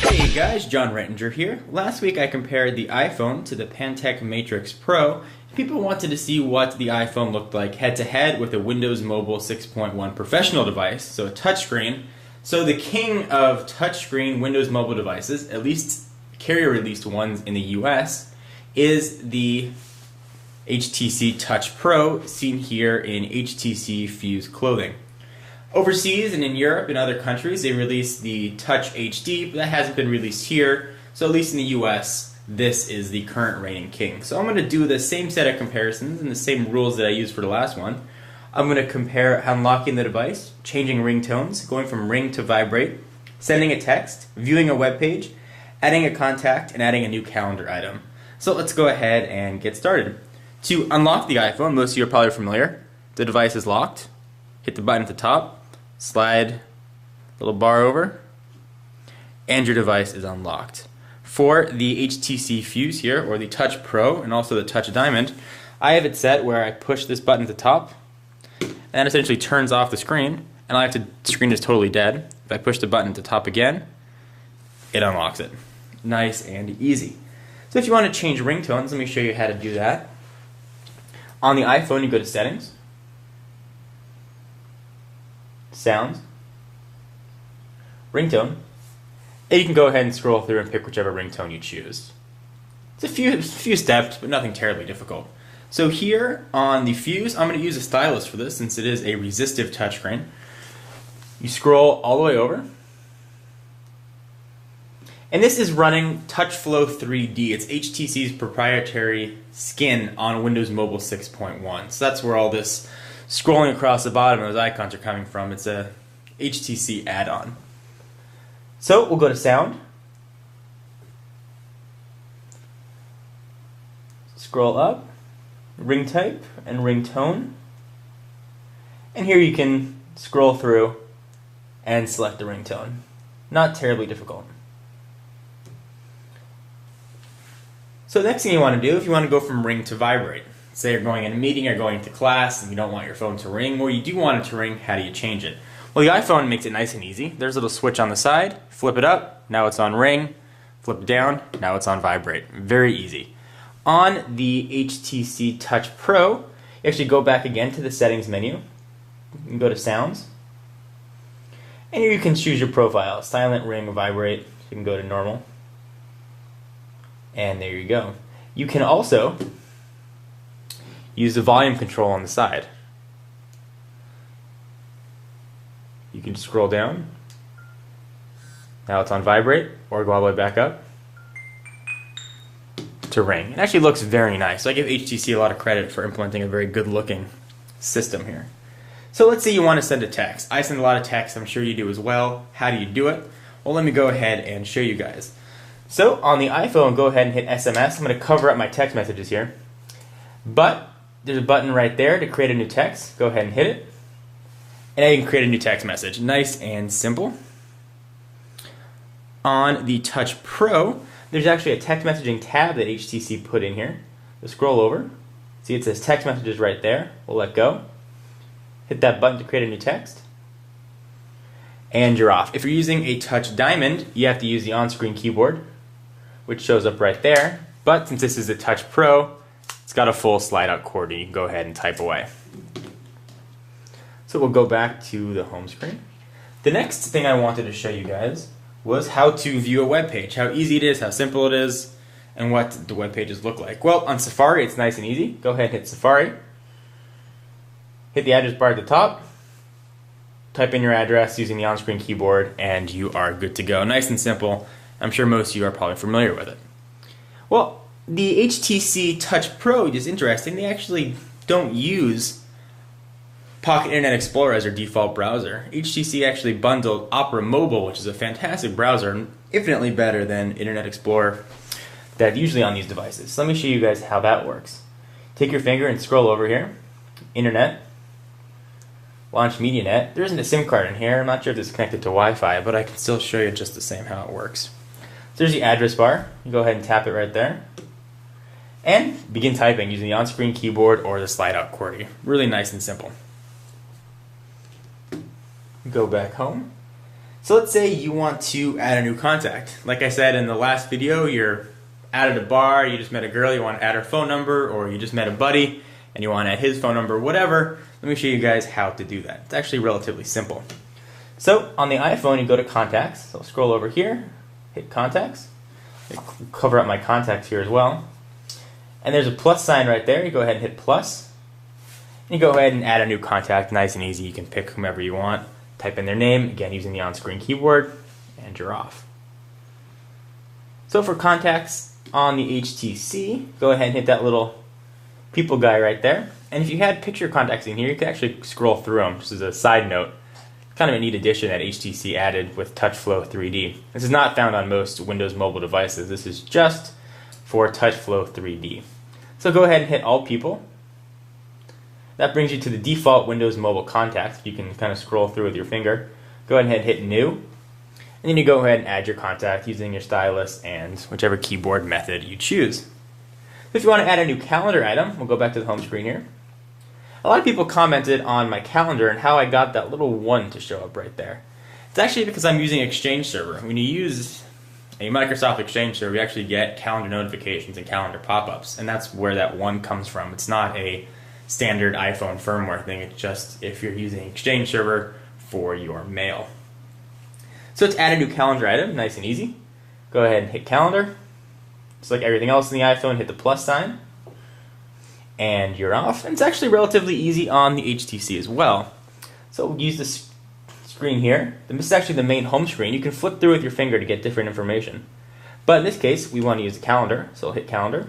Hey guys, John Rettinger here. Last week I compared the iPhone to the Pantech Matrix Pro. People wanted to see what the iPhone looked like head-to-head with a Windows Mobile 6.1 professional device, so a touchscreen. So the king of touchscreen Windows Mobile devices, at least carrier-released ones in the US, is the HTC Touch Pro, seen here in HTC Fuse clothing. Overseas and in Europe and other countries, they released the Touch HD, but that hasn't been released here. So at least in the US, this is the current reigning king. So I'm going to do the same set of comparisons and the same rules that I used for the last one. I'm going to compare unlocking the device, changing ringtones, going from ring to vibrate, sending a text, viewing a web page, adding a contact, and adding a new calendar item. So let's go ahead and get started. To unlock the iPhone, most of you are probably familiar. The device is locked. Hit the button at the top. Slide a little bar over, and your device is unlocked. For the HTC Fuse here, or the Touch Pro, and also the Touch Diamond, I have it set where I push this button at the top, and that essentially turns off the screen, and I have the screen is totally dead. If I push the button at the top again, it unlocks it. Nice and easy. So if you want to change ringtones, let me show you how to do that. On the iPhone, you go to Settings, Sounds, Ringtone, and you can go ahead and scroll through and pick whichever ringtone you choose. It's a few steps, but nothing terribly difficult. So here on the Fuse, I'm going to use a stylus for this since it is a resistive touchscreen. You scroll all the way over, and this is running TouchFlow 3D. It's HTC's proprietary skin on Windows Mobile 6.1. So that's where all this scrolling across the bottom of those icons are coming from. It's a HTC add-on. So we'll go to Sound, scroll up, ring type and ringtone, and here you can scroll through and select the ringtone. Not terribly difficult. So the next thing you want to do, if you want to go from ring to vibrate, say you're going in a meeting or going to class and you don't want your phone to ring, or you do want it to ring, how do you change it? Well, the iPhone makes it nice and easy. There's a little switch on the side, flip it up, now it's on ring, flip it down, now it's on vibrate. Very easy. On the HTC Touch Pro, you actually go back again to the settings menu, you can go to Sounds, and here you can choose your profile, silent, ring, vibrate. You can go to normal, and there you go. You can also use the volume control on the side. You can scroll down. Now it's on vibrate, or go all the way back up to ring. It actually looks very nice. So I give HTC a lot of credit for implementing a very good looking system here. So let's say you want to send a text. I send a lot of texts, I'm sure you do as well. How do you do it? Well, let me go ahead and show you guys. So on the iPhone, go ahead and hit SMS. I'm going to cover up my text messages here. But there's a button right there to create a new text. Go ahead and hit it. And now you can create a new text message. Nice and simple. On the Touch Pro, there's actually a text messaging tab that HTC put in here. So scroll over. See, it says text messages right there. We'll let go. Hit that button to create a new text. And you're off. If you're using a Touch Diamond, you have to use the on-screen keyboard, which shows up right there. But since this is a Touch Pro, it's got a full slide-out QWERTY. You can go ahead and type away. So we'll go back to the home screen. The next thing I wanted to show you guys was how to view a web page, how easy it is, how simple it is, and what the web pages look like. Well, on Safari, it's nice and easy. Go ahead and hit Safari. Hit the address bar at the top. Type in your address using the on-screen keyboard, and you are good to go. Nice and simple. I'm sure most of you are probably familiar with it. Well, the HTC Touch Pro is interesting. They actually don't use Pocket Internet Explorer as their default browser. HTC actually bundled Opera Mobile, which is a fantastic browser, infinitely better than Internet Explorer that's usually on these devices. So let me show you guys how that works. Take your finger and scroll over here. Internet. Launch MediaNet. There isn't a SIM card in here. I'm not sure if it's connected to Wi-Fi, but I can still show you just the same how it works. So there's the address bar. You go ahead and tap it right there. And begin typing using the on-screen keyboard or the slide-out QWERTY. Really nice and simple. Go back home. So let's say you want to add a new contact. Like I said in the last video, you're out at a bar, you just met a girl, you want to add her phone number, or you just met a buddy and you want to add his phone number, whatever. Let me show you guys how to do that. It's actually relatively simple. So on the iPhone, you go to Contacts. So scroll over here, hit Contacts. I'll cover up my contacts here as well. And there's a plus sign right there. You go ahead and hit plus. And you go ahead and add a new contact, nice and easy. You can pick whomever you want. Type in their name, again using the on-screen keyboard, and you're off. So for contacts on the HTC, go ahead and hit that little people guy right there. And if you had picture contacts in here, you could actually scroll through them. Just as a side note, kind of a neat addition that HTC added with TouchFlow 3D. This is not found on most Windows mobile devices. This is just for TouchFlow 3D. So go ahead and hit All People. That brings you to the default Windows mobile contacts. You can kind of scroll through with your finger. Go ahead and hit New. And then you go ahead and add your contact using your stylus and whichever keyboard method you choose. If you want to add a new calendar item, we'll go back to the home screen here. A lot of people commented on my calendar and how I got that little 1 to show up right there. It's actually because I'm using Exchange Server. When you use a Microsoft Exchange Server, you actually get calendar notifications and calendar pop-ups, and that's where that 1 comes from. It's not a standard iPhone firmware thing. It's just if you're using Exchange Server for your mail. So let's add a new calendar item, nice and easy. Go ahead and hit Calendar. Just like everything else in the iPhone, hit the plus sign. And you're off. And it's actually relatively easy on the HTC as well. So we'll use this screen here. This is actually the main home screen. You can flip through with your finger to get different information. But in this case, we want to use the calendar. So we'll hit Calendar.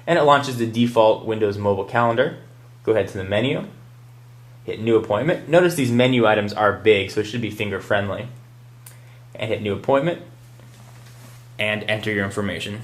And it launches the default Windows mobile calendar. Go ahead to the menu. Hit New Appointment. Notice these menu items are big, so it should be finger friendly. And hit New Appointment. And enter your information.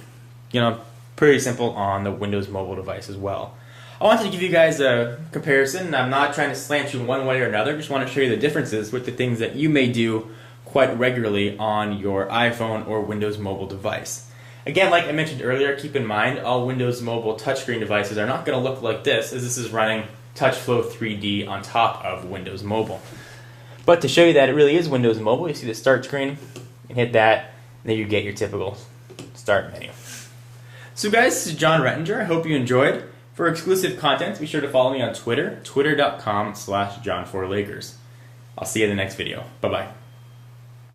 Pretty simple on the Windows mobile device as well. I wanted to give you guys a comparison. I'm not trying to slant you one way or another. Just want to show you the differences with the things that you may do quite regularly on your iPhone or Windows mobile device. Again, like I mentioned earlier, keep in mind all Windows mobile touchscreen devices are not going to look like this, as this is running TouchFlow 3D on top of Windows mobile. But to show you that it really is Windows mobile, you see the start screen, and hit that, and then you get your typical start menu. So guys, this is John Rettinger. I hope you enjoyed. For exclusive content, be sure to follow me on Twitter, twitter.com/John4Lakers. I'll see you in the next video. Bye-bye.